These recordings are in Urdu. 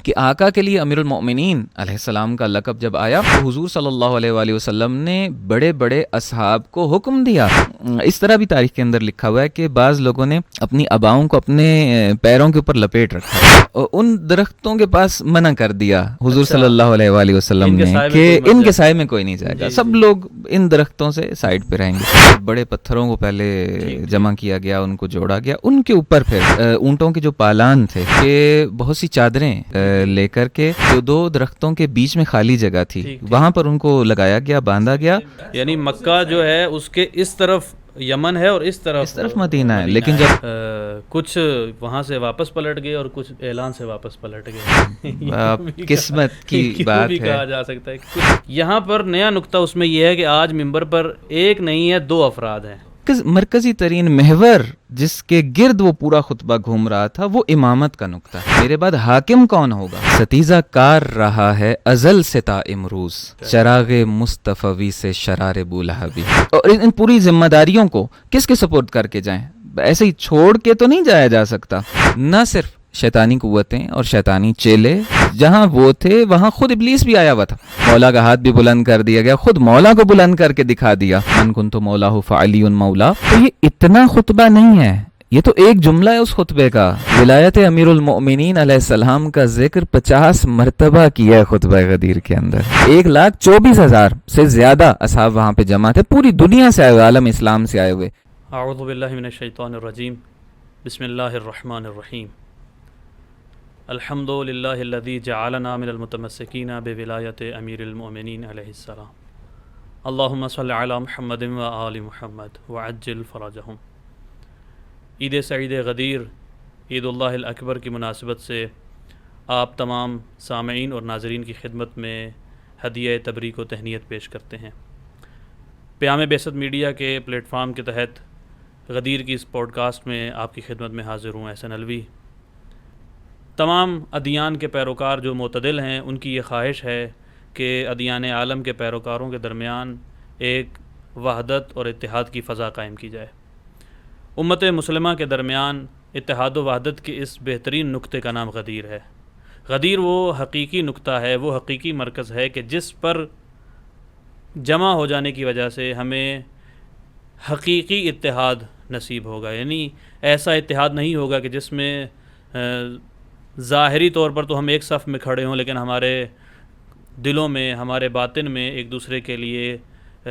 کہ آقا کے لیے امیر المؤمنین علیہ السلام کا لقب جب آیا تو حضور صلی اللہ علیہ وآلہ وسلم نے بڑے بڑے اصحاب کو حکم دیا. اس طرح بھی تاریخ کے اندر لکھا ہوا ہے کہ بعض لوگوں نے اپنی اباؤں کو اپنے پیروں کے اوپر لپیٹ رکھا اور ان درختوں کے پاس منع کر دیا حضور صلی اللہ علیہ وآلہ وسلم نے کہ ان کے سائے میں کوئی نہیں جائے گا, سب لوگ ان درختوں سے سائڈ پہ رہیں گے. بڑے پتھروں کو پہلے جمع کیا گیا, ان کو جوڑا گیا, ان کے اوپر پھر اونٹوں کے جو پالان تھے کہ بہت سی چادریں لے کر کے جو دو درختوں کے بیچ میں خالی جگہ تھی وہاں پر ان کو لگایا گیا, باندھا گیا. یعنی مکہ جو ہے اس کے اس طرف یمن ہے اور اس طرف مدینہ ہے, لیکن جب کچھ وہاں سے واپس پلٹ گئے اور کچھ اعلان سے واپس پلٹ گئے, قسمت کی بات ہے کہا جا سکتا ہے. یہاں پر نیا نقطہ اس میں یہ ہے کہ آج ممبر پر ایک نہیں ہے دو افراد ہیں. مرکزی ترین محور جس کے گرد وہ پورا خطبہ گھوم رہا تھا وہ امامت کا نقطہ ہے. میرے بعد حاکم کون ہوگا؟ ستیزہ کار رہا ہے ازل سے تا امروز, چراغ مصطفی سے شرار بولہبی. اور ان پوری ذمہ داریوں کو کس کے سپورٹ کر کے جائیں؟ ایسے ہی چھوڑ کے تو نہیں جایا جا سکتا. نہ صرف شیطانی قوتیں اور شیطانی چیلے, جہاں وہ تھے وہاں خود ابلیس بھی آیا ہوا تھا. مولا کا ہاتھ بھی بلند کر دیا گیا, خود مولا کو بلند کر کے دکھا دیا, من کنت مولاہ فعلی مولا. تو یہ اتنا خطبہ نہیں ہے, یہ تو ایک جملہ ہے اس خطبے کا. ولایت امیر المؤمنین علیہ السلام کا ذکر 50 مرتبہ کیا ہے خطبہ غدیر کے اندر. 1,24,000 سے زیادہ اصحاب وہاں پہ جمع تھے, پوری دنیا سے آئے ہوئے, عالم اسلام سے آئے ہوئے. اعوذ باللہ من الشیطان الرجیم, بسم اللہ الرحمن الرحیم. الحمد للہ الذی جعلنا من المتمسکین بولایت امیر المؤمنین علیہ السلام. اللہم صل علی محمد و آل محمد وعجل فرجہم. عید سعید غدیر, عید اللہ الاکبر کی مناسبت سے آپ تمام سامعین اور ناظرین کی خدمت میں ہدیہ تبریک و تہنیت پیش کرتے ہیں. پیام بعثت میڈیا کے پلیٹ فارم کے تحت غدیر کی اس پوڈ کاسٹ میں آپ کی خدمت میں حاضر ہوں احسن الوی. تمام ادیان کے پیروکار جو معتدل ہیں ان کی یہ خواہش ہے کہ ادیان عالم کے پیروکاروں کے درمیان ایک وحدت اور اتحاد کی فضا قائم کی جائے. امت مسلمہ کے درمیان اتحاد و وحدت کے اس بہترین نقطے کا نام غدیر ہے. غدیر وہ حقیقی نقطہ ہے, وہ حقیقی مرکز ہے کہ جس پر جمع ہو جانے کی وجہ سے ہمیں حقیقی اتحاد نصیب ہوگا. یعنی ایسا اتحاد نہیں ہوگا کہ جس میں ظاہری طور پر تو ہم ایک صف میں کھڑے ہوں لیکن ہمارے دلوں میں, ہمارے باطن میں ایک دوسرے کے لیے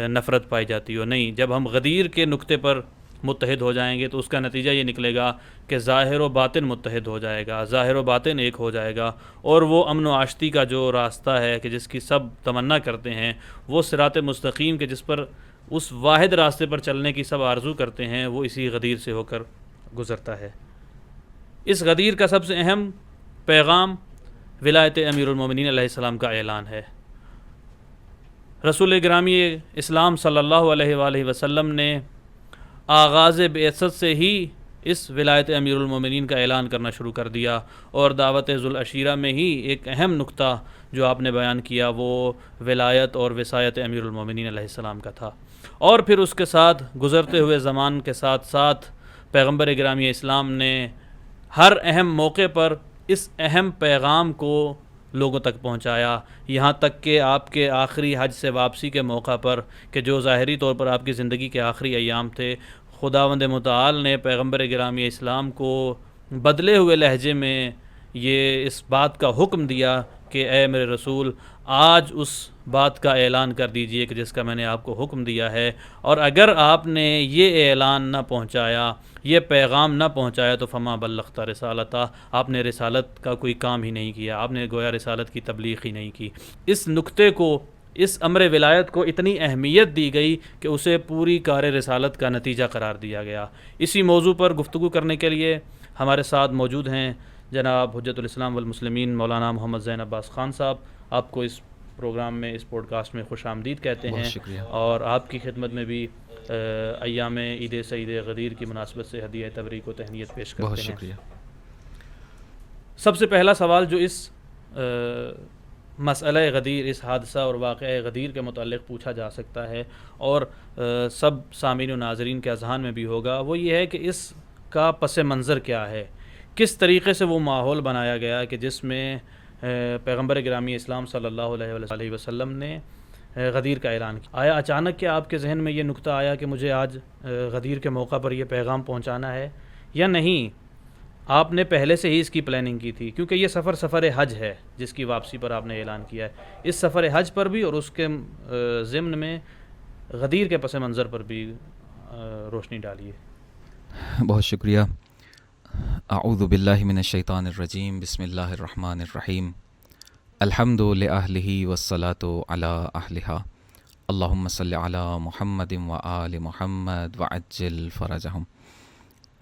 نفرت پائی جاتی ہو. نہیں, جب ہم غدیر کے نقطے پر متحد ہو جائیں گے تو اس کا نتیجہ یہ نکلے گا کہ ظاہر و باطن متحد ہو جائے گا, ظاہر و باطن ایک ہو جائے گا, اور وہ امن و آشتی کا جو راستہ ہے کہ جس کی سب تمنا کرتے ہیں, وہ صراط مستقیم کے جس پر اس واحد راستے پر چلنے کی سب آرزو کرتے ہیں, وہ اسی غدیر سے ہو کر گزرتا ہے. اس غدیر کا سب سے اہم پیغام ولایت امیر المومنین علیہ السلام کا اعلان ہے. رسول گرامی اسلام صلی اللہ علیہ وآلہ وسلم نے آغاز بعثت سے ہی اس ولایت امیر المومنین کا اعلان کرنا شروع کر دیا, اور دعوت ذوالعشیرہ میں ہی ایک اہم نقطہ جو آپ نے بیان کیا وہ ولایت اور وصایت امیر المومنین علیہ السلام کا تھا. اور پھر اس کے ساتھ گزرتے ہوئے زمان کے ساتھ ساتھ پیغمبر گرامی اسلام نے ہر اہم موقع پر اس اہم پیغام کو لوگوں تک پہنچایا, یہاں تک کہ آپ کے آخری حج سے واپسی کے موقع پر کہ جو ظاہری طور پر آپ کی زندگی کے آخری ایام تھے, خداوند متعال نے پیغمبر گرامی اسلام کو بدلے ہوئے لہجے میں یہ اس بات کا حکم دیا کہ اے میرے رسول, آج اس بات کا اعلان کر دیجئے کہ جس کا میں نے آپ کو حکم دیا ہے, اور اگر آپ نے یہ اعلان نہ پہنچایا, یہ پیغام نہ پہنچایا تو فما بلغت رسالتہ, آپ نے رسالت کا کوئی کام ہی نہیں کیا, آپ نے گویا رسالت کی تبلیغ ہی نہیں کی. اس نقطے کو, اس امر ولایت کو اتنی اہمیت دی گئی کہ اسے پوری کار رسالت کا نتیجہ قرار دیا گیا. اسی موضوع پر گفتگو کرنے کے لیے ہمارے ساتھ موجود ہیں جناب حجت الاسلام والمسلمین مولانا محمد زین عباس خان صاحب. آپ کو اس پروگرام میں, اس پوڈ کاسٹ میں خوش آمدید کہتے ہیں, اور آپ کی خدمت میں بھی ایام عید سعید غدیر کی مناسبت سے ہدیہ تبریک و تہنیت پیش کرتے ہیں. بہت شکریہ. سب سے پہلا سوال جو اس مسئلہ غدیر, اس حادثہ اور واقعہ غدیر کے متعلق پوچھا جا سکتا ہے اور سب سامعین و ناظرین کے اذہان میں بھی ہوگا, وہ یہ ہے کہ اس کا پس منظر کیا ہے, کس طریقے سے وہ ماحول بنایا گیا کہ جس میں پیغمبر گرامی اسلام صلی اللہ علیہ وسلم نے غدیر کا اعلان کیا. آیا اچانک کہ آپ کے ذہن میں یہ نکتہ آیا کہ مجھے آج غدیر کے موقع پر یہ پیغام پہنچانا ہے، یا نہیں آپ نے پہلے سے ہی اس کی پلاننگ کی تھی؟ کیونکہ یہ سفر حج ہے جس کی واپسی پر آپ نے اعلان کیا ہے. اس سفر حج پر بھی اور اس کے ضمن میں غدیر کے پس منظر پر بھی روشنی ڈالیے. بہت شکریہ. اعوذ باللہ من الشیطان الرجیم، بسم اللہ الرحمن الرحیم. الحمد لأہلہ والصلاة علی اہلہا، اللہم صلی علی محمد وآل محمد وعجل فرجہم.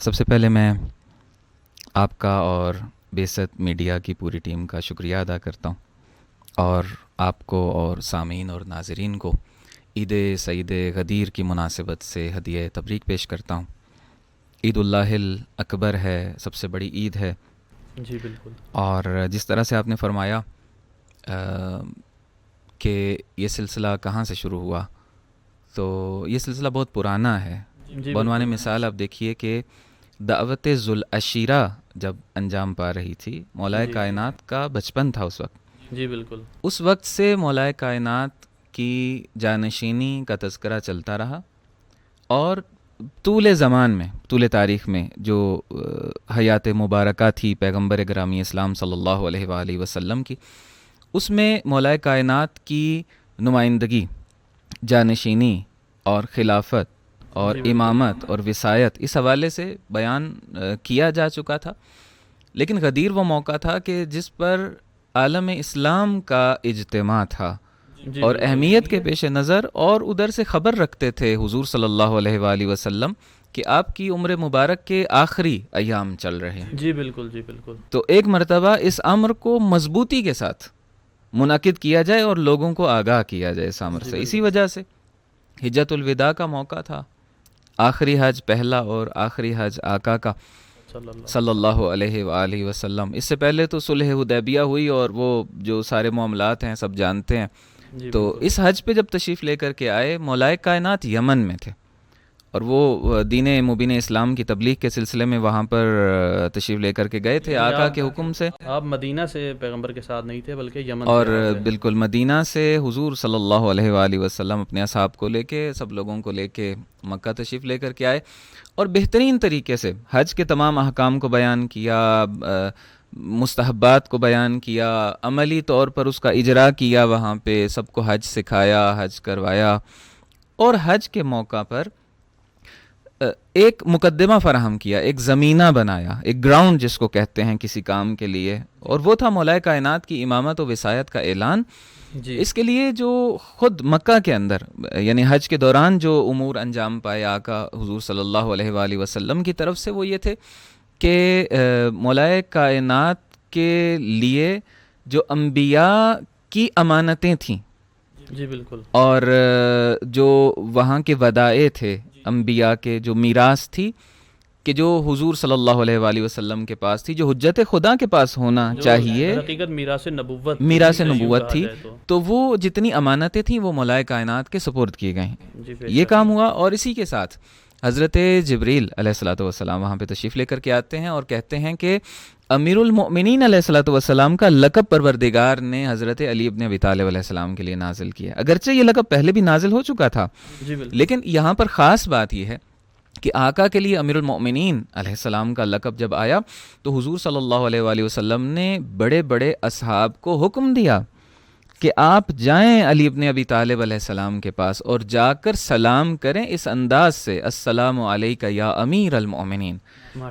سب سے پہلے میں آپ کا اور بیست میڈیا کی پوری ٹیم کا شکریہ ادا کرتا ہوں، اور آپ کو اور سامعین اور ناظرین کو عید سعید غدیر کی مناسبت سے ہدیہ تبریک پیش کرتا ہوں. عید اللہ الاکبر ہے، سب سے بڑی عید ہے. جی بالکل. اور جس طرح سے آپ نے فرمایا کہ یہ سلسلہ کہاں سے شروع ہوا، تو یہ سلسلہ بہت پرانا ہے. بعنوان مثال آپ دیکھیے کہ دعوت ذوالعشیرہ جب انجام پا رہی تھی، مولا کائنات کا بچپن تھا اس وقت. جی بالکل. اس وقت سے مولا کائنات کی جانشینی کا تذکرہ چلتا رہا، اور طول زمان میں، طول تاریخ میں جو حیات مبارکہ تھی پیغمبر گرامی اسلام صلی اللہ علیہ وآلہ وسلم کی، اس میں مولا کائنات کی نمائندگی، جانشینی اور خلافت اور امامت اور وصایت اس حوالے سے بیان کیا جا چکا تھا. لیکن غدیر وہ موقع تھا کہ جس پر عالم اسلام کا اجتماع تھا، اور اہمیت کے پیش نظر اور ادھر سے خبر رکھتے تھے حضور صلی اللہ علیہ وآلہ وسلم کہ آپ کی عمر مبارک کے آخری ایام چل رہے ہیں. جی بالکل. جی بالکل. تو ایک مرتبہ اس امر کو مضبوطی کے ساتھ منعقد کیا جائے اور لوگوں کو آگاہ کیا جائے اس امر سے. اسی وجہ سے حجۃ الوداع کا موقع تھا، آخری حج، پہلا اور آخری حج آقا کا صلی اللہ علیہ وآلہ وسلم. اس سے پہلے تو صلح حدیبیہ ہوئی، اور وہ جو سارے معاملات ہیں سب جانتے ہیں. تو اس حج پہ جب تشریف لے کر کے آئے، مولا کائنات یمن میں تھے، اور وہ دین مبین اسلام کی تبلیغ کے سلسلے میں وہاں پر تشریف لے کر کے گئے تھے آقا کے حکم سے. آپ مدینہ سے پیغمبر کے ساتھ نہیں تھے بلکہ یمن. اور بالکل مدینہ سے حضور صلی اللہ علیہ وآلہ وسلم اپنے اصحاب کو لے کے، سب لوگوں کو لے کے مکہ تشریف لے کر کے آئے، اور بہترین طریقے سے حج کے تمام احکام کو بیان کیا، مستحبات کو بیان کیا، عملی طور پر اس کا اجرا کیا، وہاں پہ سب کو حج سکھایا، حج کروایا. اور حج کے موقع پر ایک مقدمہ فراہم کیا، ایک زمینہ بنایا، ایک گراؤنڈ جس کو کہتے ہیں کسی کام کے لیے، اور وہ تھا مولا کائنات کی امامت و وصایت کا اعلان. اس کے لیے جو خود مکہ کے اندر یعنی حج کے دوران جو امور انجام پائے آقا حضور صلی اللہ علیہ وآلہ وسلم کی طرف سے، وہ یہ تھے کہ مولا کائنات کے لیے جو انبیاء کی امانتیں تھیں، جی بالکل، اور جو وہاں کے ودائع تھے، انبیاء کے جو میراث تھی کہ جو حضور صلی اللہ علیہ وآلہ وسلم کے پاس تھی، جو حجت خدا کے پاس ہونا چاہیے، حقیقت میراث نبوت تھی، تو وہ جتنی امانتیں تھیں وہ مولا کائنات کے سپرد کیے گئے ہیں. یہ کام ہوا، اور اسی کے ساتھ حضرت جبریل علیہ الصلوۃ والسلام وہاں پہ تشریف لے کر کے آتے ہیں اور کہتے ہیں کہ امیر المؤمنین علیہ الصلوۃ والسلام کا لقب پروردگار نے حضرت علی ابن ابی طالب علیہ السلام کے لیے نازل کیا. اگرچہ یہ لقب پہلے بھی نازل ہو چکا تھا، لیکن یہاں پر خاص بات یہ ہے کہ آقا کے لیے امیر المؤمنین علیہ السلام کا لقب جب آیا تو حضور صلی اللہ علیہ وآلہ وسلم نے بڑے بڑے اصحاب کو حکم دیا کہ آپ جائیں علی ابن ابی طالب علیہ السلام کے پاس اور جا کر سلام کریں اس انداز سے، السلام علیکہ یا امیر المؤمنین.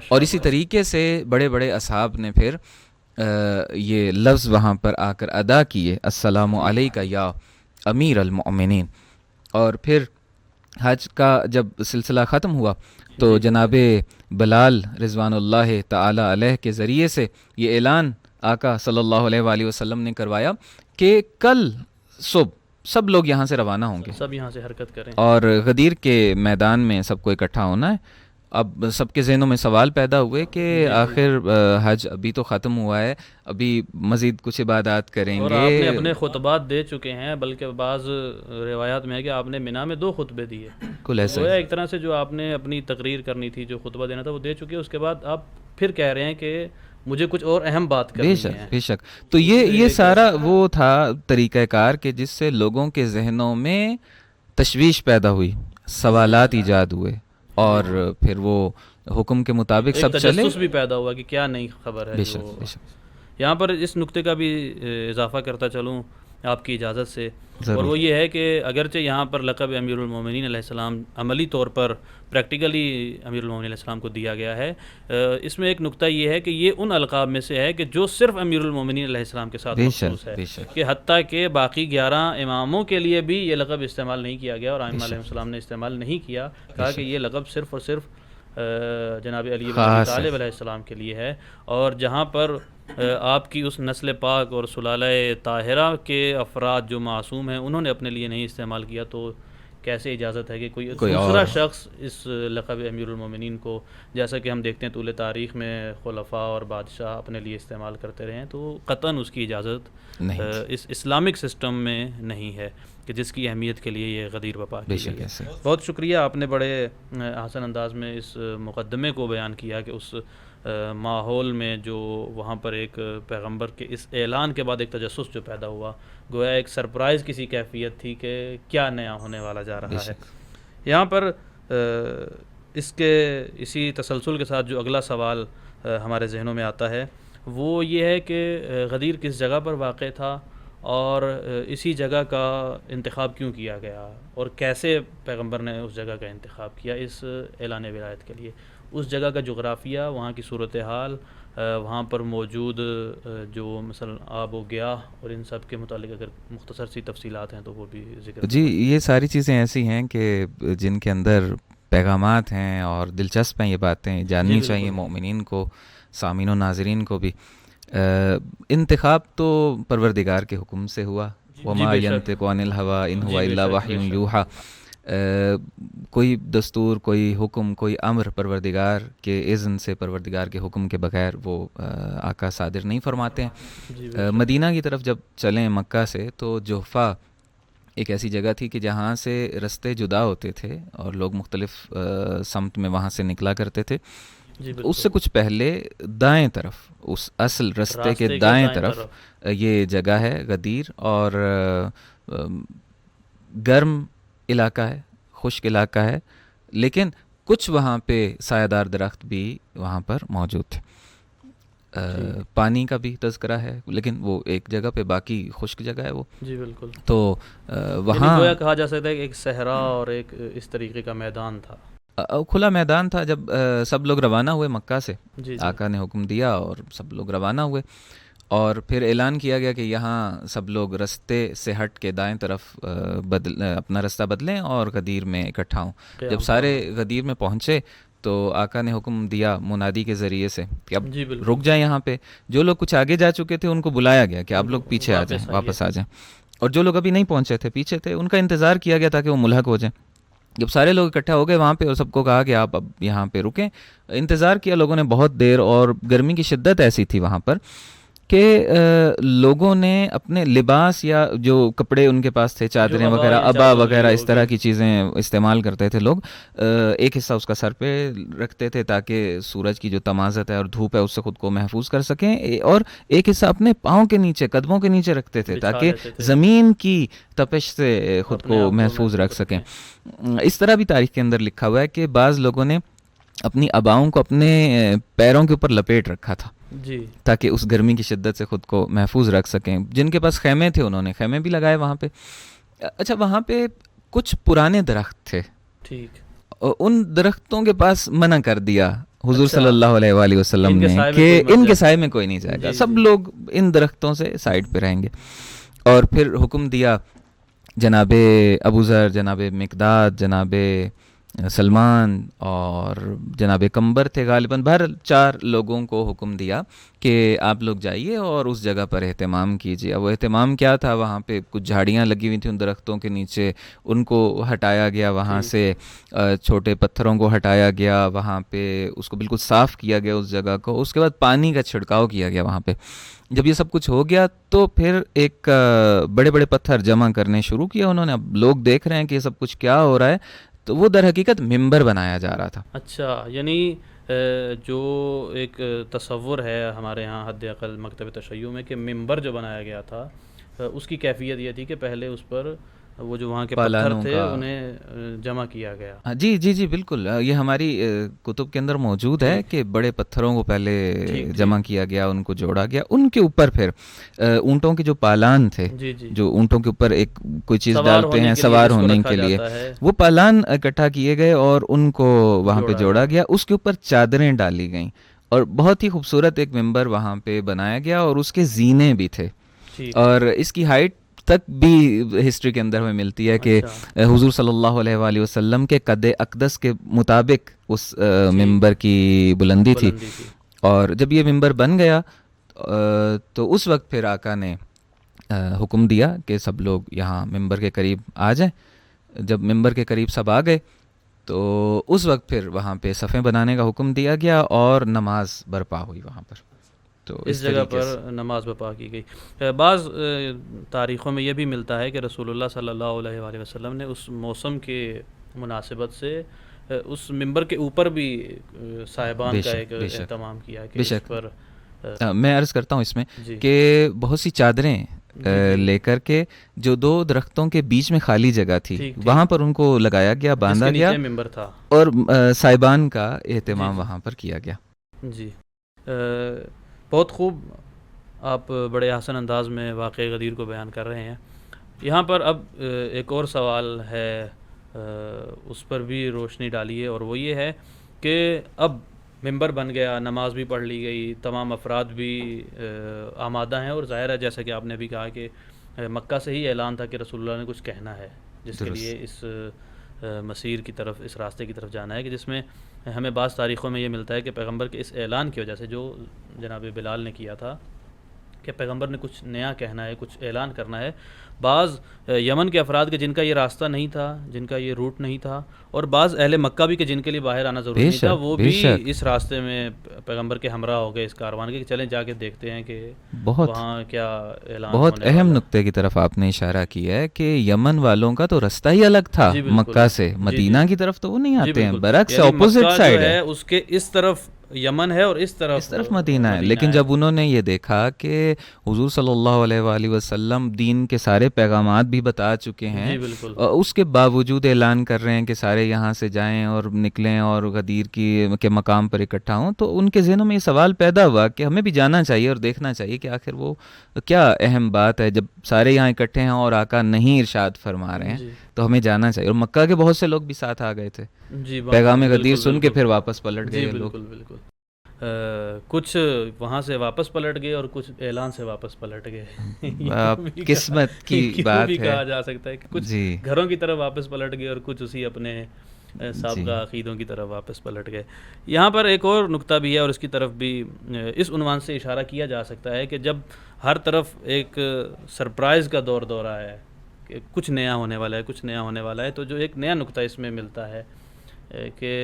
اور اسی طریقے سے بڑے بڑے اصحاب نے پھر یہ لفظ وہاں پر آ کر ادا کیے، السلام علیکہ یا امیر المؤمنین. اور پھر حج کا جب سلسلہ ختم ہوا تو جناب بلال رضوان اللہ تعالی علیہ کے ذریعے سے یہ اعلان آقا صلی اللہ علیہ وآلہ وسلم نے کروایا کہ کل صبح سب لوگ یہاں سے روانہ ہوں گے، سب یہاں سے حرکت کریں، اور غدیر کے میدان میں سب کو اکٹھا ہونا ہے. اب سب کے ذہنوں میں سوال پیدا ہوئے کہ آخر حج ابھی تو ختم ہوا ہے، ابھی مزید کچھ عبادات کریں گے. اور آپ نے اپنے خطبات دے چکے ہیں، بلکہ بعض روایات میں ہے کہ آپ نے مینا میں 2 خطبے دیے. کل ایسا ہے ایک طرح سے جو آپ نے اپنی تقریر کرنی تھی، جو خطبہ دینا تھا وہ دے چکے. اس کے بعد آپ پھر کہہ رہے ہیں کہ مجھے کچھ اور اہم بات کرنی بے ہے. شک بے شک. تو یہ سارا وہ تھا طریقہ کار کہ جس سے لوگوں کے ذہنوں میں تشویش پیدا ہوئی, سوالات ایجاد ہوئے, اور پھر وہ حکم کے مطابق ایک سب چلے. تجسس بھی پیدا ہوا کہ کیا نئی خبر ہے. بے جو شک بے شک. یہاں پر اس نقطے کا بھی اضافہ کرتا چلوں آپ کی اجازت سے, اور ضرور. وہ یہ ہے کہ اگرچہ یہاں پر لقب امیر المومنین علیہ السلام عملی طور پر پریکٹیکلی امیر المومنین علیہ السلام کو دیا گیا ہے, اس میں ایک نقطہ یہ ہے کہ یہ ان القاب میں سے ہے کہ جو صرف امیر المومنین علیہ السلام کے ساتھ بے مخصوص شک ہے, بے شک. کہ حتیٰ کہ باقی 11 اماموں کے لیے بھی یہ لقب استعمال نہیں کیا گیا, اور ائمہ علیہ السلام نے استعمال نہیں کیا, کہا کہ یہ لقب صرف اور صرف جناب علی بن ابی طالب علیہ السلام کے لیے ہے. اور جہاں پر آپ کی اس نسل پاک اور سلالہ طاہرہ کے افراد جو معصوم ہیں انہوں نے اپنے لیے نہیں استعمال کیا, تو کیسے اجازت ہے کہ کوئی دوسرا شخص اس لقب امیر المومنین کو, جیسا کہ ہم دیکھتے ہیں طول تاریخ میں خلفاء اور بادشاہ اپنے لیے استعمال کرتے رہے ہیں, تو قطعاً اس کی اجازت اس اسلامک سسٹم میں نہیں ہے کہ جس کی اہمیت کے لیے یہ غدیر بپا کی گئی ہے. بہت شکریہ, آپ نے بڑے حسن انداز میں اس مقدمے کو بیان کیا کہ اس ماحول میں جو وہاں پر ایک پیغمبر کے اس اعلان کے بعد ایک تجسس جو پیدا ہوا, گویا ایک سرپرائز کسی کیفیت تھی کہ کیا نیا ہونے والا جا رہا ہے. یہاں پر اسی تسلسل کے ساتھ جو اگلا سوال ہمارے ذہنوں میں آتا ہے وہ یہ ہے کہ غدیر کس جگہ پر واقع تھا, اور اسی جگہ کا انتخاب کیوں کیا گیا, اور کیسے پیغمبر نے اس جگہ کا انتخاب کیا اس اعلان ولایت کے لیے. اس جگہ کا جغرافیہ, وہاں کی صورتحال, وہاں پر موجود جو مثلا آب و گیاہ اور ان سب کے متعلق اگر مختصر سی تفصیلات ہیں تو وہ بھی ذکر. جی, یہ ساری چیزیں ایسی ہیں کہ جن کے اندر پیغامات ہیں اور دلچسپ ہیں, یہ باتیں جاننی چاہیے مومنین کو, سامعین و ناظرین کو بھی. انتخاب تو پروردگار کے حکم سے ہوا, وما ینطق عن الہوی ان هو الا وحی یوحی. کوئی دستور, کوئی حکم, کوئی امر پروردگار کے اذن سے, پروردگار کے حکم کے بغیر وہ آقا صادر نہیں فرماتے ہیں. مدینہ کی طرف جب چلیں مکہ سے, تو جحفہ ایک ایسی جگہ تھی کہ جہاں سے رستے جدا ہوتے تھے اور لوگ مختلف سمت میں وہاں سے نکلا کرتے تھے. اس سے کچھ پہلے دائیں طرف, اس اصل رستے کے دائیں طرف یہ جگہ ہے غدیر, اور گرم علاقہ ہے, خشک علاقہ ہے, لیکن کچھ وہاں پہ سایہ دار درخت بھی وہاں پر موجود تھے. پانی کا بھی تذکرہ ہے, لیکن وہ ایک جگہ پہ, باقی خشک جگہ ہے وہ. جی بالکل. تو وہاں گویا کہا جا سکتا ہے کہ ایک صحرا اور ایک اس طریقے کا میدان تھا, کھلا میدان تھا. جب سب لوگ روانہ ہوئے مکہ سے, آقا نے حکم دیا اور سب لوگ روانہ ہوئے, اور پھر اعلان کیا گیا کہ یہاں سب لوگ رستے سے ہٹ کے دائیں طرف اپنا رستہ بدلیں اور غدیر میں اکٹھا ہوں. جب سارے غدیر میں پہنچے تو آقا نے حکم دیا منادی کے ذریعے سے کہ اب رک جائیں یہاں پہ. جو لوگ کچھ آگے جا چکے تھے ان کو بلایا گیا کہ آپ لوگ پیچھے آ جائیں, واپس آ جائیں, اور جو لوگ ابھی نہیں پہنچے تھے, پیچھے تھے, ان کا انتظار کیا گیا تاکہ وہ ملحق ہو جائیں. جب سارے لوگ اکٹھا ہو گئے وہاں پہ, اور سب کو کہا کہ آپ اب یہاں پہ رکیں, انتظار کیا لوگوں نے بہت دیر, اور گرمی کی شدت ایسی تھی وہاں پر کہ لوگوں نے اپنے لباس یا جو کپڑے ان کے پاس تھے, چادریں وغیرہ, ابا وغیرہ, اس طرح کی چیزیں استعمال کرتے تھے لوگ. ایک حصہ اس کا سر پہ رکھتے تھے تاکہ سورج کی جو تمازت ہے اور دھوپ ہے اس سے خود کو محفوظ کر سکیں, اور ایک حصہ اپنے پاؤں کے نیچے, قدموں کے نیچے رکھتے تھے تاکہ زمین کی تپش سے خود کو محفوظ رکھ سکیں. اس طرح بھی تاریخ کے اندر لکھا ہوا ہے کہ بعض لوگوں نے اپنی اباؤں کو اپنے پیروں کے اوپر لپیٹ رکھا تھا تاکہ اس گرمی کی شدت سے خود کو محفوظ رکھ سکیں. جن کے پاس خیمے تھے انہوں نے خیمے بھی لگائے وہاں پہ. اچھا, وہاں پہ کچھ پرانے درخت تھے, ان درختوں کے پاس منع کر دیا حضور صلی اللہ علیہ وآلہ وسلم نے کہ ان کے سائے میں کوئی نہیں جائے گا, سب لوگ ان درختوں سے سائڈ پہ رہیں گے. اور پھر حکم دیا جناب ابوذر, جناب مقداد, جناب سلمان اور جناب کمبر تھے غالباً, بہر 4 لوگوں کو حکم دیا کہ آپ لوگ جائیے اور اس جگہ پر اہتمام کیجیے. اب وہ اہتمام کیا تھا, وہاں پہ کچھ جھاڑیاں لگی ہوئی تھیں ان درختوں کے نیچے, ان کو ہٹایا گیا, وہاں سے چھوٹے پتھروں کو ہٹایا گیا, وہاں پہ اس کو بالکل صاف کیا گیا اس جگہ کو. اس کے بعد پانی کا چھڑکاؤ کیا گیا وہاں پہ. جب یہ سب کچھ ہو گیا تو پھر ایک بڑے بڑے پتھر جمع کرنے شروع کیا انہوں نے. اب لوگ دیکھ رہے ہیں کہ یہ سب کچھ کیا ہو رہا ہے, تو وہ در حقیقت ممبر بنایا جا رہا تھا. اچھا, یعنی جو ایک تصور ہے ہمارے ہاں حد اقل مکتب تشیع میں کہ ممبر جو بنایا گیا تھا اس کی کیفیت یہ تھی کہ پہلے اس پر وہ جو وہاں کے پتھر پالانوں تھے کا انہیں جمع کیا گیا. جی جی جی بالکل، یہ ہماری کتب کے اندر موجود ہے کہ بڑے پتھروں کو پہلے جمع کیا گیا، ان کو جوڑا گیا، ان کے اوپر پھر اونٹوں کے جو پالان تھے، جی جی جو اونٹوں کے اوپر ایک کوئی چیز سوار ڈالتے ہونے ہیں کے لیے سوار جس کو ہونے رکھا کے لیے، جاتا ہے، وہ پالان اکٹھا کیے گئے اور ان کو وہاں پہ جوڑا جوڑا گیا. اس کے اوپر چادریں ڈالی گئیں اور بہت ہی خوبصورت ایک ممبر وہاں پہ بنایا گیا، اور اس کے زینے بھی تھے. ٹھیک اور اس کی ہائٹ تک بھی ہسٹری کے اندر ہمیں ملتی ہے کہ اچھا حضور صلی اللہ علیہ وآلہ وسلم کے قد اقدس کے مطابق اس ممبر کی بلندی تھی. اور جب یہ ممبر بن گیا تو اس وقت پھر آقا نے حکم دیا کہ سب لوگ یہاں ممبر کے قریب آ جائیں. جب ممبر کے قریب سب آ گئے تو اس وقت پھر وہاں پہ صفیں بنانے کا حکم دیا گیا اور نماز برپا ہوئی وہاں پر. تو اس جگہ پر نماز برپا کی گئی. بعض تاریخوں میں یہ بھی ملتا ہے کہ رسول اللہ صلی اللہ علیہ وآلہ وسلم نے اس موسم کے مناسبت سے اس ممبر کے اوپر بھی صاحبان کا ایک اہتمام کیا کہ اس پر میں عرض کرتا ہوں اس میں کہ بہت سی چادریں لے کر کے جو دو درختوں کے بیچ میں خالی جگہ تھی وہاں پر ان کو لگایا گیا، باندھا گیا، ممبر تھا اور صاحبان کا اہتمام وہاں پر کیا گیا. جی بہت خوب، آپ بڑے احسن انداز میں واقعہ غدیر کو بیان کر رہے ہیں. یہاں پر اب ایک اور سوال ہے، اس پر بھی روشنی ڈالیے، اور وہ یہ ہے کہ اب ممبر بن گیا، نماز بھی پڑھ لی گئی، تمام افراد بھی آمادہ ہیں، اور ظاہر ہے جیسا کہ آپ نے بھی کہا کہ مکہ سے ہی اعلان تھا کہ رسول اللہ نے کچھ کہنا ہے جس کے لیے اس مسیر کی طرف، اس راستے کی طرف جانا ہے، کہ جس میں ہمیں بعض تاریخوں میں یہ ملتا ہے کہ پیغمبر کے اس اعلان کی وجہ سے جو جناب بلال نے کیا تھا کہ پیغمبر نے کچھ نیا کہنا ہے، کچھ اعلان کرنا ہے، بعض یمن کے افراد کے جن کا یہ راستہ نہیں تھا، جن کا یہ روٹ نہیں تھا، اور بعض اہل مکہ بھی کہ جن کے لیے باہر آنا ضروری نہیں تھا، وہ بھی اس راستے میں پیغمبر کے ہمراہ ہو گئے اس کاروان کے، کہ چلیں جا کے دیکھتے ہیں کہ وہاں کیا اعلان. بہت اہم نقطے کی طرف آپ نے اشارہ کیا ہے کہ یمن والوں کا تو رستہ ہی الگ تھا مکہ سے، مدینہ کی طرف تو وہ نہیں آتے ہیں، برعکس اپوزٹ سائڈ ہے، اس کے اس طرف یمن ہے اور اس طرف مدینہ ہے. لیکن جب انہوں نے یہ دیکھا کہ حضور صلی اللہ علیہ وآلہ وسلم دین کے سارے پیغامات بھی بتا چکے ہیں، اس کے باوجود اعلان کر رہے ہیں کہ سارے یہاں سے جائیں اور نکلیں اور غدیر کے مقام پر اکٹھا ہوں، تو ان کے ذہنوں میں یہ سوال پیدا ہوا کہ ہمیں بھی جانا چاہیے اور دیکھنا چاہیے کہ آخر وہ کیا اہم بات ہے. جب سارے یہاں اکٹھے ہیں اور آقا نہیں ارشاد فرما رہے ہیں تو ہمیں جانا چاہیے. اور مکہ کے بہت سے لوگ بھی ساتھ آ گئے تھے، پیغام غدیر سن کے پھر واپس پلٹ گئے لوگ. بالکل کچھ وہاں سے واپس پلٹ گئے اور کچھ اعلان سے واپس پلٹ گئے. قسمت کی بات ہے، کہا جا سکتا ہے کہ کچھ گھروں کی طرف واپس پلٹ گئے اور کچھ اسی اپنے سابقہ عقیدوں کی طرف واپس پلٹ گئے. یہاں پر ایک اور نقطہ بھی ہے اور اس کی طرف بھی اس عنوان سے اشارہ کیا جا سکتا ہے کہ جب ہر طرف ایک سرپرائز کا دور رہا ہے کہ کچھ نیا ہونے والا ہے، کچھ نیا ہونے والا ہے، تو جو ایک نیا نقطہ اس میں ملتا ہے کہ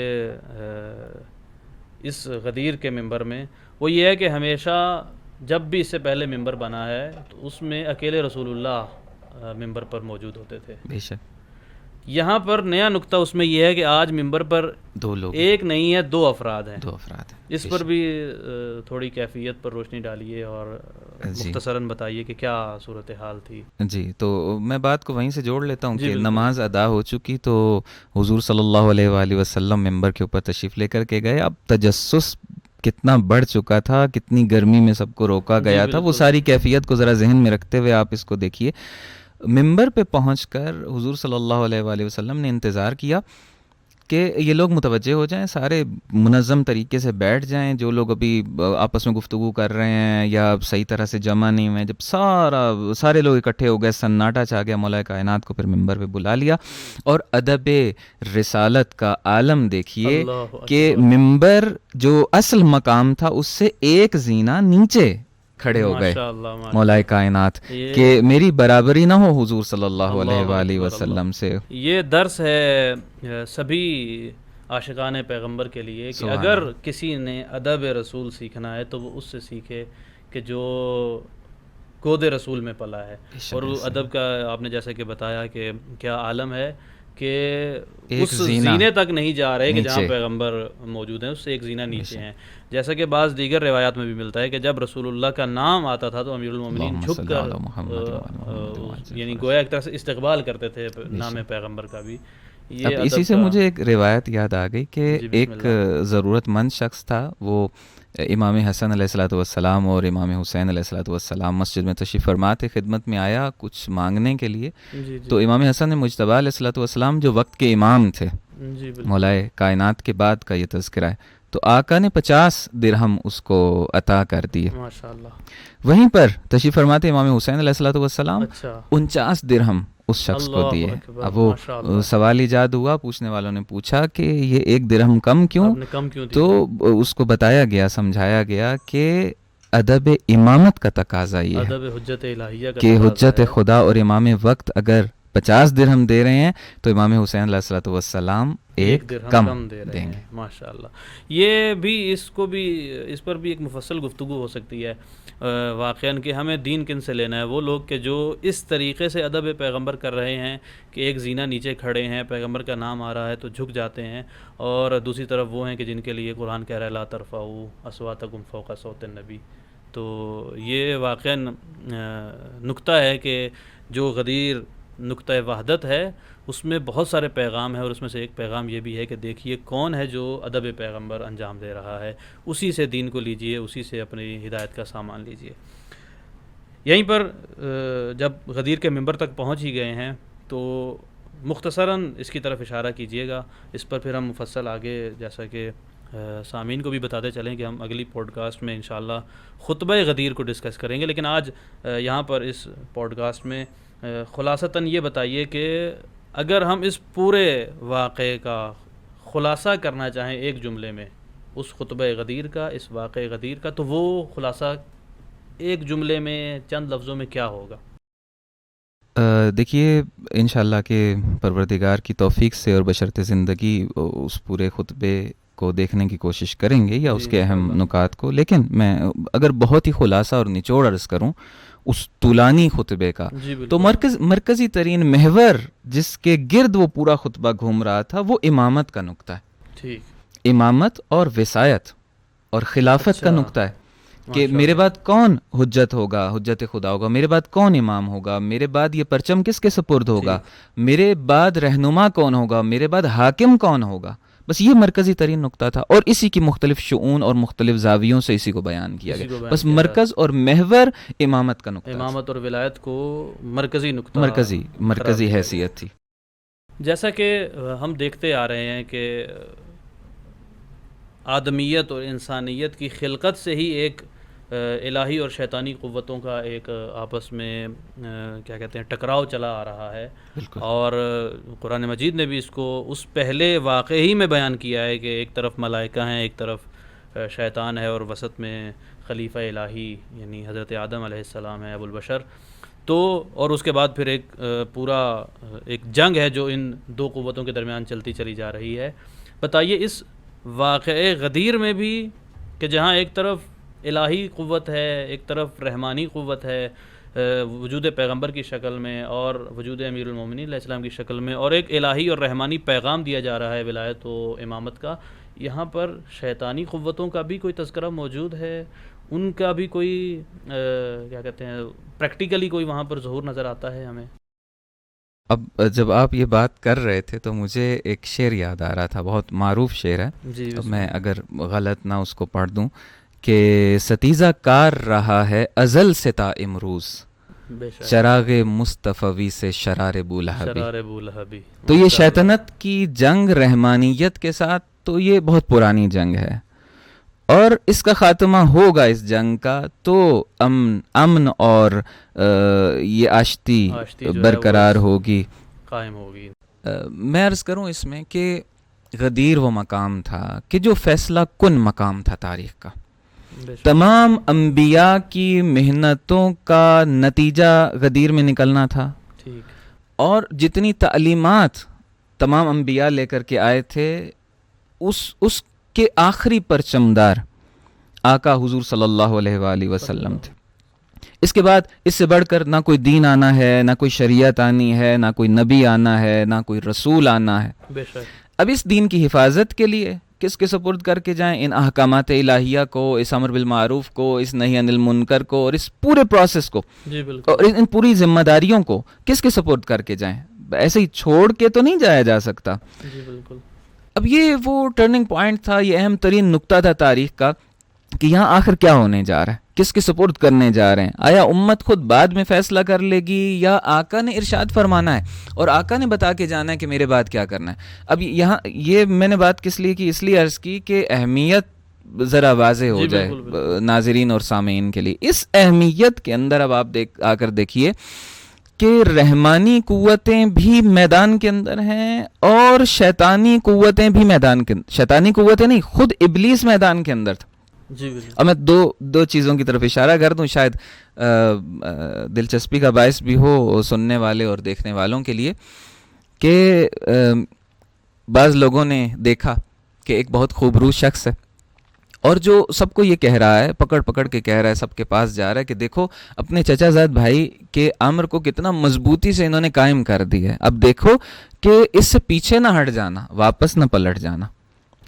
اس غدیر کے ممبر میں، وہ یہ ہے کہ ہمیشہ جب بھی اس سے پہلے ممبر بنا ہے تو اس میں اکیلے رسول اللہ ممبر پر موجود ہوتے تھے. بے شک یہاں پر نیا نقطہ اس میں یہ ہے کہ آج ممبر پر دو لوگ، ایک نہیں ہے، دو افراد ہیں. اس پر بھی تھوڑی کیفیت پر روشنی ڈالیے اور مختصراً بتائیے کہ کیا صورتحال تھی. جی تو میں بات کو وہیں سے جوڑ لیتا ہوں کہ نماز ادا ہو چکی تو حضور صلی اللہ علیہ وآلہ وسلم ممبر کے اوپر تشریف لے کر کے گئے. اب تجسس کتنا بڑھ چکا تھا، کتنی گرمی میں سب کو روکا گیا تھا، وہ ساری کیفیت کو ذرا ذہن میں رکھتے ہوئے آپ اس کو دیکھیے. ممبر پہ پہنچ کر حضور صلی اللہ علیہ وآلہ وسلم نے انتظار کیا کہ یہ لوگ متوجہ ہو جائیں، سارے منظم طریقے سے بیٹھ جائیں، جو لوگ ابھی آپس میں گفتگو کر رہے ہیں یا صحیح طرح سے جمع نہیں ہوئے. جب سارے لوگ اکٹھے ہو گئے، سناٹا چھا گیا، مولا کائنات کو پھر ممبر پہ بلا لیا اور ادب رسالت کا عالم دیکھیے کہ ممبر جو اصل مقام تھا اس سے ایک زینہ نیچے کھڑے ہو گئے مولا کائنات کہ میری برابری نہ ہو حضور صلی اللہ علیہ وآلہ وسلم سے. یہ درس ہے سبھی عاشقان پیغمبر کے لیے کہ اگر کسی نے ادب رسول سیکھنا ہے تو وہ اس سے سیکھے کہ جو گود رسول میں پلا ہے. اور ادب کا آپ نے جیسا کہ بتایا کہ کیا عالم ہے کہ ایک اس زینہ زینے تک نہیں جا رہے کہ جہاں نیچے۔ پیغمبر موجود ہیں اس سے ایک زینہ نیچے ہیں، جیسا کہ بعض دیگر روایات میں بھی ملتا ہے کہ جب رسول اللہ کا نام آتا تھا تو امیر المومنین اللہم جھک صلی کر علی محمد وعلی محمد وعلی یعنی آلہ گویا ایک طرح سے استقبال کرتے تھے نام پیغمبر کا بھی. اب یہ اسی ادب سے کا. مجھے ایک روایت یاد آ گئی کہ جی بسم ایک اللہ. ضرورت مند شخص تھا، وہ امام حسن علیہ الصلوۃ والسلام اور امام حسین علیہ الصلوۃ والسلام مسجد میں تشریف فرما تھے، خدمت میں آیا کچھ مانگنے کے لیے. جی تو امام حسن مجتبیٰ علیہ الصلوۃ والسلام جو وقت کے امام تھے، جی بالکل. مولائے کائنات کے بعد کا یہ تذکرہ ہے، تو آقا نے 50 درہم اس کو عطا کر دیے. ماشاء اللہ. وہیں پر تشریف فرماتے امام حسین علیہ الصلوۃ والسلام اچھا. 49 درہم اس شخص کو اللہ دیے. اکبر. اب وہ ماشاء اللہ. سوال ایجاد ہوا، پوچھنے والوں نے پوچھا کہ یہ 1 درہم کم کیوں؟ آپ نے کم کیوں دی؟ تو اس کو بتایا گیا، سمجھایا گیا کہ ادب امامت کا تقاضا یہ ہے ادب حجت الہیہ کا کہ تقاضا حجت ہے. خدا اور امام وقت اگر 50 درہم دے رہے ہیں تو امام حسین علیہ الصلوۃ والسلام ایک درہم کم دے رہے دیں ہیں. گے. ماشاء اللہ. یہ بھی اس پر بھی ایک مفصل گفتگو ہو سکتی ہے واقعاً کہ ہمیں دین کن سے لینا ہے. وہ لوگ کہ جو اس طریقے سے ادب پیغمبر کر رہے ہیں کہ ایک زینہ نیچے کھڑے ہیں، پیغمبر کا نام آ رہا ہے تو جھک جاتے ہیں، اور دوسری طرف وہ ہیں کہ جن کے لیے قرآن کہہ رہا ہے لا ترفعوا اصواتکم فوق صوت النبی. تو یہ واقعاً نکتہ ہے کہ جو غدیر نکتہ وحدت ہے اس میں بہت سارے پیغام ہیں، اور اس میں سے ایک پیغام یہ بھی ہے کہ دیکھیے کون ہے جو ادب پیغمبر انجام دے رہا ہے، اسی سے دین کو لیجئے، اسی سے اپنی ہدایت کا سامان لیجئے. یہیں پر جب غدیر کے منبر تک پہنچ ہی گئے ہیں تو مختصراً اس کی طرف اشارہ کیجئے گا. اس پر پھر ہم مفصل آگے جیسا کہ سامعین کو بھی بتاتے چلیں کہ ہم اگلی پوڈ کاسٹ میں انشاءاللہ خطبہ غدیر کو ڈسکس کریں گے. لیکن آج یہاں پر اس پوڈ کاسٹ میں خلاصتاً یہ بتائیے کہ اگر ہم اس پورے واقعے کا خلاصہ کرنا چاہیں ایک جملے میں، اس خطبہ غدیر کا، اس واقعہ غدیر کا، تو وہ خلاصہ ایک جملے میں چند لفظوں میں کیا ہوگا؟ دیکھیے انشاءاللہ کہ پروردگار کی توفیق سے اور بشرط زندگی اس پورے خطبے کو دیکھنے کی کوشش کریں گے یا اس کے اہم نکات کو. لیکن میں اگر بہت ہی خلاصہ اور نچوڑ عرض کروں اس طولانی خطبے کا، تو مرکزی ترین محور جس کے گرد وہ پورا خطبہ گھوم رہا تھا وہ امامت کا نقطہ ہے. ٹھیک. امامت اور وصایت اور خلافت کا نقطہ ہے کہ میرے بعد کون حجت ہوگا، حجت خدا ہوگا، میرے بعد کون امام ہوگا، میرے بعد یہ پرچم کس کے سپرد ہوگا، میرے بعد رہنما کون ہوگا، میرے بعد حاکم کون ہوگا. بس یہ مرکزی ترین نقطہ تھا، اور اسی کی مختلف شؤون اور مختلف زاویوں سے اسی کو بیان کیا گیا. بس مرکز اور محور امامت کا نقطہ، امامت اور ولایت کو مرکزی نقطہ، مرکزی حیثیت تھی. جیسا کہ ہم دیکھتے آ رہے ہیں کہ آدمیت اور انسانیت کی خلقت سے ہی ایک الہی اور شیطانی قوتوں کا ایک آپس میں کیا کہتے ہیں ٹکراؤ چلا آ رہا ہے. اور قرآن مجید نے بھی اس کو اس پہلے واقعے ہی میں بیان کیا ہے کہ ایک طرف ملائکہ ہیں، ایک طرف شیطان ہے، اور وسط میں خلیفہ الہی یعنی حضرت آدم علیہ السلام ہے، ابو البشر. تو اور اس کے بعد پھر ایک پورا ایک جنگ ہے جو ان دو قوتوں کے درمیان چلتی چلی جا رہی ہے. بتائیے اس واقعے غدیر میں بھی کہ جہاں ایک طرف الہی قوت ہے، ایک طرف رحمانی قوت ہے وجود پیغمبر کی شکل میں اور وجود امیر المومنین علیہ السلام کی شکل میں، اور ایک الہی اور رحمانی پیغام دیا جا رہا ہے ولایت و امامت کا، یہاں پر شیطانی قوتوں کا بھی کوئی تذکرہ موجود ہے، ان کا بھی کوئی کیا کہتے ہیں پریکٹیکلی کوئی وہاں پر ظہور نظر آتا ہے ہمیں؟ اب جب آپ یہ بات کر رہے تھے تو مجھے ایک شعر یاد آ رہا تھا، بہت معروف شعر ہے. میں اگر غلط نہ اس کو پڑھ دوں کہ ستیزہ کار رہا ہے ازل سے تا امروز، چراغ مصطفی سے شرار بولہبی. تو یہ شیطنت کی جنگ رحمانیت کے ساتھ تو یہ بہت پرانی جنگ ہے، اور اس کا خاتمہ ہوگا اس جنگ کا تو امن اور یہ آشتی برقرار ہوگی، قائم ہوگی. میں عرض کروں اس میں کہ غدیر وہ مقام تھا کہ جو فیصلہ کن مقام تھا تاریخ کا. تمام انبیاء کی محنتوں کا نتیجہ غدیر میں نکلنا تھا، اور جتنی تعلیمات تمام انبیاء لے کر کے آئے تھے اس کے آخری پرچمدار آقا حضور صلی اللہ علیہ وآلہ وسلم تھے. اس کے بعد اس سے بڑھ کر نہ کوئی دین آنا ہے، نہ کوئی شریعت آنی ہے، نہ کوئی نبی آنا ہے، نہ کوئی رسول آنا ہے. بے شک. اب اس دین کی حفاظت کے لیے کس کے سپرد کر کے جائیں؟ ان احکامات الہیہ کو، اس امر بالمعروف کو، اس نہی عن المنکر کو، اور اس پورے پروسیس کو، جی بالکل. اور ان پوری ذمہ داریوں کو کس کے سپرد کر کے جائیں؟ ایسے ہی چھوڑ کے تو نہیں جایا جا سکتا. جی بالکل. اب یہ وہ ٹرننگ پوائنٹ تھا، یہ اہم ترین نقطہ تھا تاریخ کا کہ یہاں آخر کیا ہونے جا رہا ہے، کس کے سپرد کرنے جا رہے ہیں. آیا امت خود بعد میں فیصلہ کر لے گی، یا آقا نے ارشاد فرمانا ہے اور آقا نے بتا کے جانا ہے کہ میرے بعد کیا کرنا ہے؟ اب یہاں یہ میں نے بات کس لیے کی، اس لیے عرض کی کہ اہمیت ذرا واضح ہو جائے ناظرین اور سامعین کے لیے. اس اہمیت کے اندر اب آپ آ کر دیکھیے کہ رحمانی قوتیں بھی میدان کے اندر ہیں اور شیطانی قوتیں بھی میدان کے اندر. شیطانی قوتیں نہیں، خود ابلیس میدان کے اندر تھا. جی بالکل. اب میں دو چیزوں کی طرف اشارہ کر دوں، شاید دلچسپی کا باعث بھی ہو سننے والے اور دیکھنے والوں کے لیے، کہ بعض لوگوں نے دیکھا کہ ایک بہت خوبروز شخص ہے اور جو سب کو یہ کہہ رہا ہے، پکڑ پکڑ کے کہہ رہا ہے، سب کے پاس جا رہا ہے کہ دیکھو اپنے چچا زاد بھائی کے امر کو کتنا مضبوطی سے انہوں نے قائم کر دی ہے، اب دیکھو کہ اس سے پیچھے نہ ہٹ جانا، واپس نہ پلٹ جانا،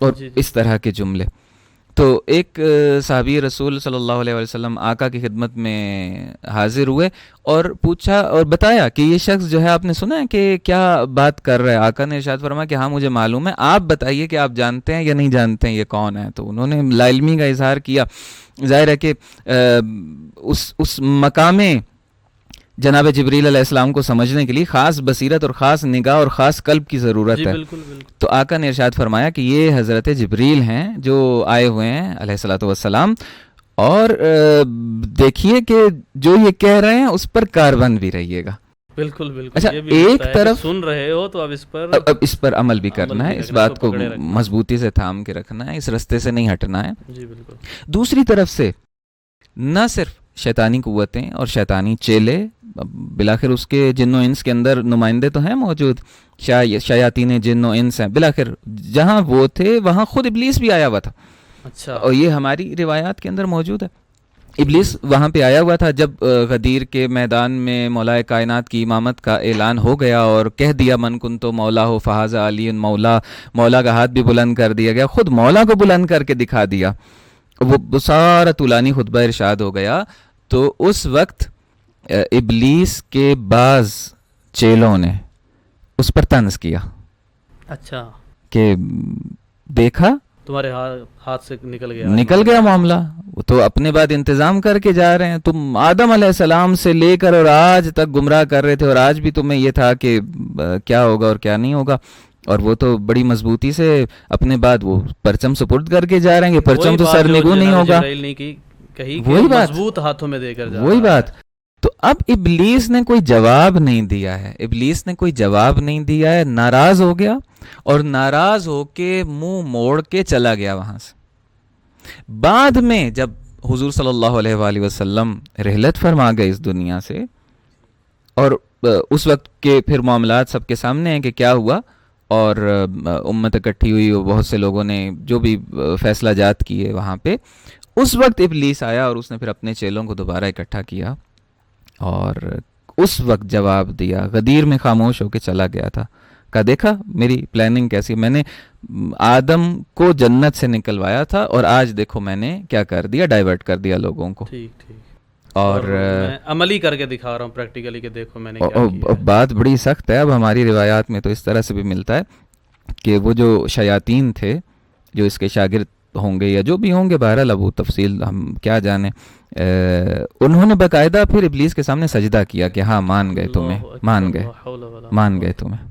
اور اس طرح کے جملے. تو ایک صحابی رسول صلی اللہ علیہ وسلم آقا کی خدمت میں حاضر ہوئے اور پوچھا اور بتایا کہ یہ شخص جو ہے آپ نے سنا ہے کہ کیا بات کر رہا ہے. آقا نے ارشاد فرمایا کہ ہاں مجھے معلوم ہے، آپ بتائیے کہ آپ جانتے ہیں یا نہیں جانتے ہیں یہ کون ہے. تو انہوں نے لا علمی کا اظہار کیا. ظاہر ہے کہ اس مقام جناب جبریل علیہ السلام کو سمجھنے کے لیے خاص بصیرت اور خاص نگاہ اور خاص قلب کی ضرورت ہے. بالکل بالکل. تو آقا نے ارشاد فرمایا کہ یہ حضرت جبریل ہیں جو آئے ہوئے ہیں علیہ الصلوۃ والسلام، اور دیکھیے کہ جو یہ کہہ رہے ہیں اس پر کاربند بھی رہیے گا. بالکل بالکل. اچھا، یہ بھی ایک طرف سن رہے ہو تو اب اس پر عمل بھی کرنا ہے، اس بات کو مضبوطی سے تھام کے رکھنا ہے، اس رستے سے نہیں ہٹنا ہے. جی بالکل. دوسری طرف سے نہ صرف شیطانی قوتیں اور شیطانی چیلے، بلاخر اس کے جن و انس کے اندر نمائندے تو ہیں موجود، شیاطین جن و انس ہیں، بلاخر جہاں وہ تھے وہاں خود ابلیس بھی آیا ہوا تھا. اچھا. اور یہ ہماری روایات کے اندر موجود ہے. ابلیس وہاں پہ آیا ہوا تھا جب غدیر کے میدان میں مولا کائنات کی امامت کا اعلان ہو گیا اور کہہ دیا من کنتو مولا ہو فہذا علی مولا. مولا کا ہاتھ بھی بلند کر دیا گیا، خود مولا کو بلند کر کے دکھا دیا. وہ سارا طولانی خطبہ ارشاد ہو گیا. تو اس وقت ابلیس کے بعض چیلوں نے اس پر طنز کیا. اچھا. کہ دیکھا تمہارے ہاتھ سے نکل گیا معاملہ، وہ تو اپنے بعد انتظام کر کے جا رہے ہیں. تم آدم علیہ السلام سے لے کر اور آج تک گمراہ کر رہے تھے، اور آج بھی تمہیں یہ تھا کہ کیا ہوگا اور کیا نہیں ہوگا، اور وہ تو بڑی مضبوطی سے اپنے بعد وہ پرچم سپرد کر کے جا رہے ہیں کہ پرچم تو سرنگوں نہیں ہوگا. وہی بات مضبوط ہاتھوں میں دے کر جا رہا ہے. وہی بات. تو اب ابلیس نے کوئی جواب نہیں دیا ہے، ابلیس نے کوئی جواب نہیں دیا ہے، ناراض ہو گیا اور ناراض ہو کے منہ موڑ کے چلا گیا وہاں سے. بعد میں جب حضور صلی اللہ علیہ وآلہ وسلم رحلت فرما گئے اس دنیا سے، اور اس وقت کے پھر معاملات سب کے سامنے ہیں کہ کیا ہوا، اور امت اکٹھی ہوئی اور بہت سے لوگوں نے جو بھی فیصلہ جات کیے وہاں پہ، اس وقت ابلیس آیا اور اس نے پھر اپنے چیلوں کو دوبارہ اکٹھا کیا اور اس وقت جواب دیا. غدیر میں خاموش ہو کے چلا گیا تھا. کہا دیکھا میری پلاننگ کیسی، میں نے آدم کو جنت سے نکلوایا تھا اور آج دیکھو میں نے کیا کر دیا، ڈائیورٹ کر دیا لوگوں کو. ٹھیک ٹھیک. اور میں عملی کر کے دکھا رہا ہوں پریکٹیکلی کہ دیکھو میں نے کیا کیا. بات بڑی سخت ہے. اب ہماری روایات میں تو اس طرح سے بھی ملتا ہے کہ وہ جو شیاطین تھے جو اس کے شاگرد ہوں گے یا جو بھی ہوں گے، بہرحال اب وہ تفصیل ہم کیا جانیں، انہوں نے باقاعدہ پھر ابلیس کے سامنے سجدہ کیا کہ ہاں مان گئے تمہیں، مان گئے تمہیں.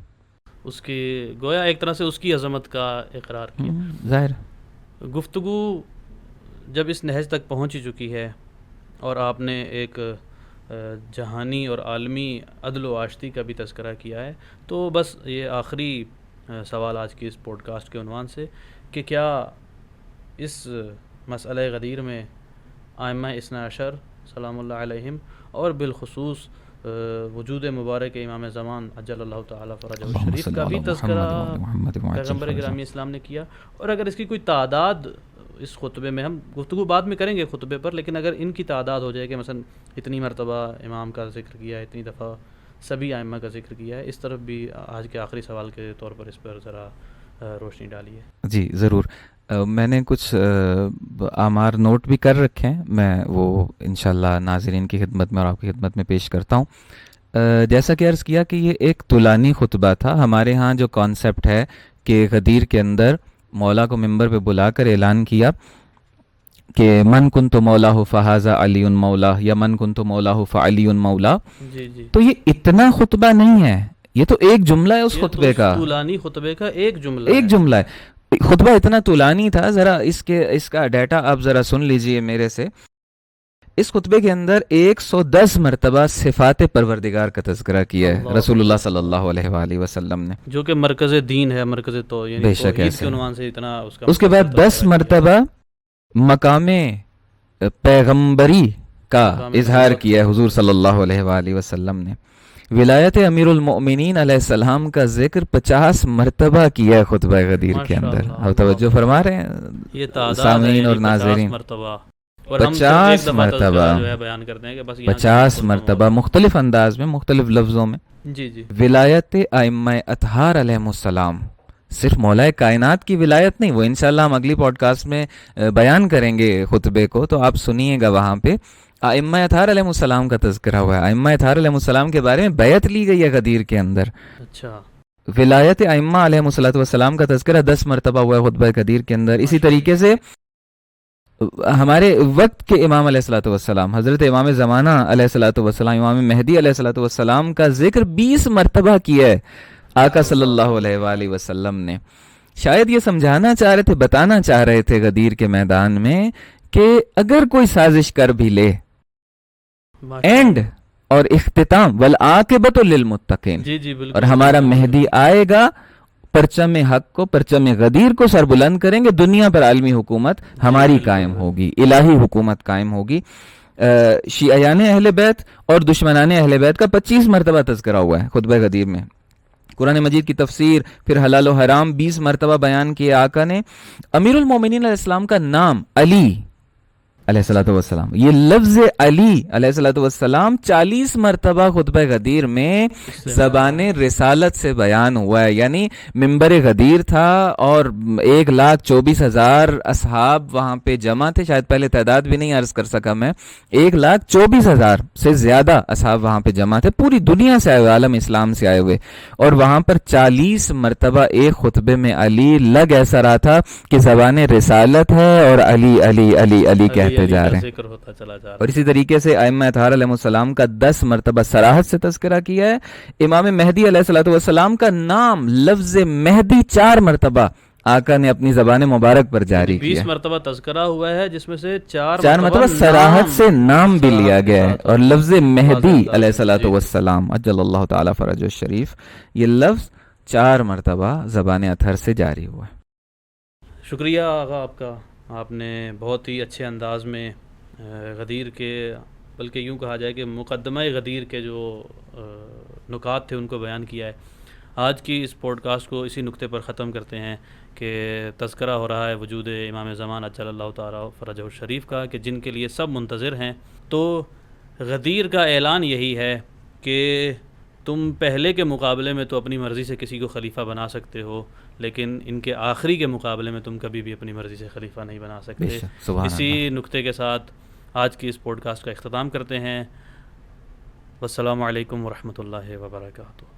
اس کی گویا ایک طرح سے اس کی عظمت کا اقرار کیا. ظاہر گفتگو جب اس نہج تک پہنچ چکی ہے اور آپ نے ایک جہانی اور عالمی عدل و آشتی کا بھی تذکرہ کیا ہے، تو بس یہ آخری سوال آج کی اس پوڈ کاسٹ کے عنوان سے کہ کیا اس مسئلہ غدیر میں ائمہ اثنا عشر سلام اللہ علیہم اور بالخصوص وجود مبارک امام زمان عجل اللہ تعالیٰ فرجہ الشریف کا بھی تذکرہ پیغمبر گرامی اسلام نے کیا، اور اگر اس کی کوئی تعداد اس خطبے میں ہم گفتگو بعد میں کریں گے خطبے پر، لیکن اگر ان کی تعداد ہو جائے کہ مثلا اتنی مرتبہ امام کا ذکر کیا ہے، اتنی دفعہ سبھی ائمہ کا ذکر کیا ہے، اس طرف بھی آج کے آخری سوال کے طور پر اس پر ذرا روشنی ڈالی ہے۔ جی ضرور، میں نے کچھ آمار نوٹ بھی کر رکھے ہیں، میں وہ انشاءاللہ ناظرین کی خدمت میں اور آپ کی خدمت میں پیش کرتا ہوں۔ جیسا کہ عرض کیا کہ یہ ایک طولانی خطبہ تھا۔ ہمارے ہاں جو کانسیپٹ ہے کہ غدیر کے اندر مولا کو ممبر پہ بلا کر اعلان کیا کہ من کنت مولاہ فہذا علی مولا، یا من کنت مولاہ فعلی مولا، جی جی، تو یہ اتنا خطبہ نہیں ہے، یہ تو ایک جملہ ہے اس خطبے کا، طولانی خطبے کا ایک جملہ ایک جملہ ہے۔ خطبہ اتنا طولانی تھا، ذرا اس کا ڈیٹا آپ ذرا سن لیجئے میرے سے۔ اس خطبے کے اندر 110 مرتبہ صفات پروردگار کا تذکرہ کیا ہے رسول اللہ صلی اللہ علیہ وآلہ وسلم نے، جو کہ مرکز دین ہے، مرکز تو یعنی بے شک توحید ایسے کے عنوان سے اتنا اس کے بعد 10 مرتبہ مقام پیغمبری کا اظہار کیا ہے حضور صلی اللہ علیہ وآلہ وسلم نے۔ ولایت امیر المؤمنین علیہ السلام کا ذکر 50 مرتبہ کیا ہے خطبہ غدیر کے اندر۔ آپ توجہ فرما رہے یہ ہیں سامعین اور ناظرین، 50 مرتبہ جو ہے بیان کرتے ہیں کہ بس 50 مرتبہ مختلف انداز میں، مختلف لفظوں میں جی جی، ولایت ائمہ اطہار علیہ السلام، صرف مولا کائنات کی ولایت نہیں، وہ انشاءاللہ ہم اگلی پوڈ کاسٹ میں بیان کریں گے خطبے کو، تو آپ سنیے گا، وہاں پہ ائمہ اطہار علیہ السلام کا تذکرہ ہوا ہے، ائمہ اطہار علیہ السلام کے بارے میں بیعت لی گئی ہے غدیر کے اندر۔ اچھا، ولایت ائمہ علیہ السلام کا تذکرہ 10 مرتبہ ہوا ہے خطبہ غدیر کے اندر۔ اسی طریقے سے ہمارے وقت کے امام علیہ الصلوۃ والسلام، حضرت امام زمانہ علیہ الصلوۃ والسلام، امام مہدی علیہ الصلوۃ والسلام کا ذکر 20 مرتبہ کیا ہے آقا صلی اللہ علیہ وآلہ وسلم نے۔ شاید یہ سمجھانا چاہ رہے تھے، بتانا چاہ رہے تھے غدیر کے میدان میں کہ اگر کوئی سازش کر بھی لے، اینڈ اور اختتام والعاقبۃ للمتقین، جی جی بالکل، اور ہمارا مہدی آئے گا، پرچم حق کو، پرچم غدیر کو سر بلند کریں گے، دنیا پر عالمی حکومت ہماری قائم ہوگی، الہی حکومت قائم ہوگی۔ شیعیان اہل بیت اور دشمنان اہل بیت کا 25 مرتبہ تذکرہ ہوا ہے خطبہ غدیر میں۔ قرآن مجید کی تفسیر، پھر حلال و حرام 20 مرتبہ بیان کیے آقا نے۔ امیر المومنین علیہ السلام کا نام علی علیہ الصلوۃ والسلام، یہ لفظ علی علیہ الصلوۃ والسلام 40 مرتبہ خطبہ غدیر میں زبان رسالت سے بیان ہوا ہے، یعنی ممبر غدیر تھا اور 1,24,000 اصحاب وہاں پہ جمع تھے، شاید پہلے تعداد بھی نہیں عرض کر سکا میں، 1,24,000 سے زیادہ اصحاب وہاں پہ جمع تھے، پوری دنیا سے آئے ہوئے، عالم اسلام سے آئے ہوئے، اور وہاں پر 40 مرتبہ ایک خطبے میں علی لگ ایسا رہا تھا کہ زبان رسالت ہے اور علی علی علی علی کہتے جا رہے ہیں۔ ذکر ہوتا چلا جا رہا ہے۔ اور اسی طریقے سے ائمہ اطہار علیہ السلام کا 10 مرتبہ صراحت سے تذکرہ کیا ہے۔ امام مہدی علیہ الصلوۃ والسلام کا نام لفظ مہدی 4 مرتبہ آقا نے اپنی زبان مبارک پر جاری کیا 20 مرتبہ تذکرہ ہوا ہے، جس میں سے 4 مرتبہ صراحت سے نام بھی لیا گیا ہے، اور لفظ مہدی علیہ الصلوۃ والسلام عجل اللہ تعالی فرج الشریف، یہ لفظ 4 مرتبہ زبان اطہر سے جاری ہوا ہے۔ شکریہ آقا آپ کا، آپ نے بہت ہی اچھے انداز میں غدیر کے، بلکہ یوں کہا جائے کہ مقدمہ غدیر کے جو نکات تھے ان کو بیان کیا ہے۔ آج کی اس پوڈ کاسٹ کو اسی نقطے پر ختم کرتے ہیں کہ تذکرہ ہو رہا ہے وجود امام زمان عجل اللہ تعالی فرجہ الشریف کا، کہ جن کے لیے سب منتظر ہیں۔ تو غدیر کا اعلان یہی ہے کہ تم پہلے کے مقابلے میں تو اپنی مرضی سے کسی کو خلیفہ بنا سکتے ہو، لیکن ان کے آخری کے مقابلے میں تم کبھی بھی اپنی مرضی سے خلیفہ نہیں بنا سکتے۔ اسی نقطے کے ساتھ آج کی اس پوڈ کاسٹ کا اختتام کرتے ہیں۔ والسلام علیکم ورحمۃ اللہ وبرکاتہ۔